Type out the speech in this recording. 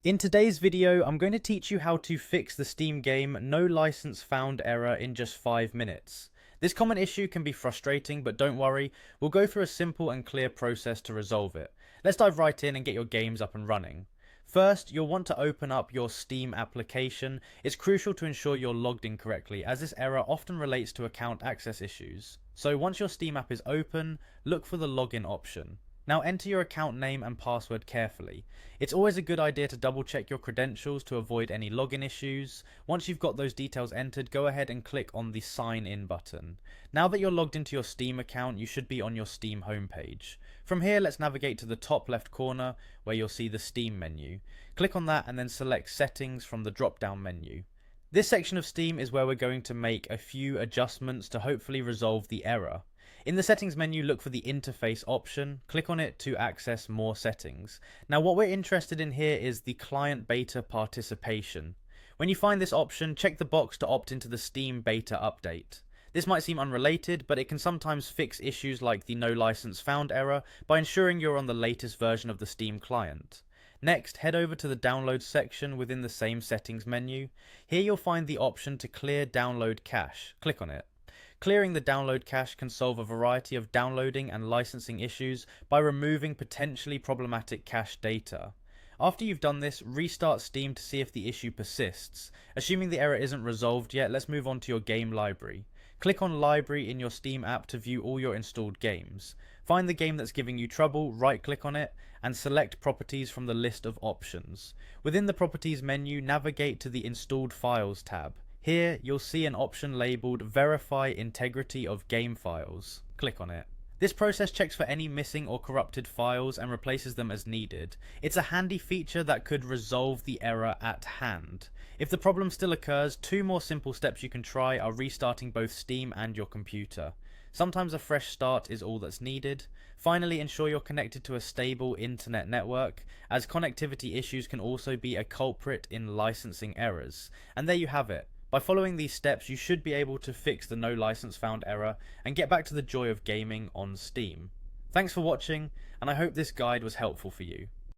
In today's video, I'm going to teach you how to fix the Steam game no license found error in just 5 minutes. This common issue can be frustrating, but don't worry, we'll go through a simple and clear process to resolve it. Let's dive right in and get your games up and running. First, you'll want to open up your Steam application. It's crucial to ensure you're logged in correctly, as this error often relates to account access issues. So once your Steam app is open, look for the login option. Now enter your account name and password carefully. It's always a good idea to double check your credentials to avoid any login issues. Once you've got those details entered, go ahead and click on the sign in button. Now that you're logged into your Steam account, you should be on your Steam homepage. From here, let's navigate to the top left corner where you'll see the Steam menu. Click on that and then select Settings from the drop down menu. This section of Steam is where we're going to make a few adjustments to hopefully resolve the error. In the settings menu, look for the interface option, click on it to access more settings. Now what we're interested in here is the client beta participation. When you find this option, check the box to opt into the Steam beta update. This might seem unrelated, but it can sometimes fix issues like the no license found error by ensuring you're on the latest version of the Steam client. Next, head over to the download section within the same settings menu. Here you'll find the option to clear download cache. Click on it. Clearing the download cache can solve a variety of downloading and licensing issues by removing potentially problematic cache data. After you've done this, restart Steam to see if the issue persists. Assuming the error isn't resolved yet, let's move on to your game library. Click on Library in your Steam app to view all your installed games. Find the game that's giving you trouble, right click on it, and select Properties from the list of options. Within the Properties menu, navigate to the Installed Files tab. Here, you'll see an option labelled Verify Integrity of Game Files. Click on it. This process checks for any missing or corrupted files and replaces them as needed. It's a handy feature that could resolve the error at hand. If the problem still occurs, 2 more simple steps you can try are restarting both Steam and your computer. Sometimes a fresh start is all that's needed. Finally, ensure you're connected to a stable internet network, as connectivity issues can also be a culprit in licensing errors. And there you have it. By following these steps, you should be able to fix the no license found error and get back to the joy of gaming on Steam. Thanks for watching, and I hope this guide was helpful for you.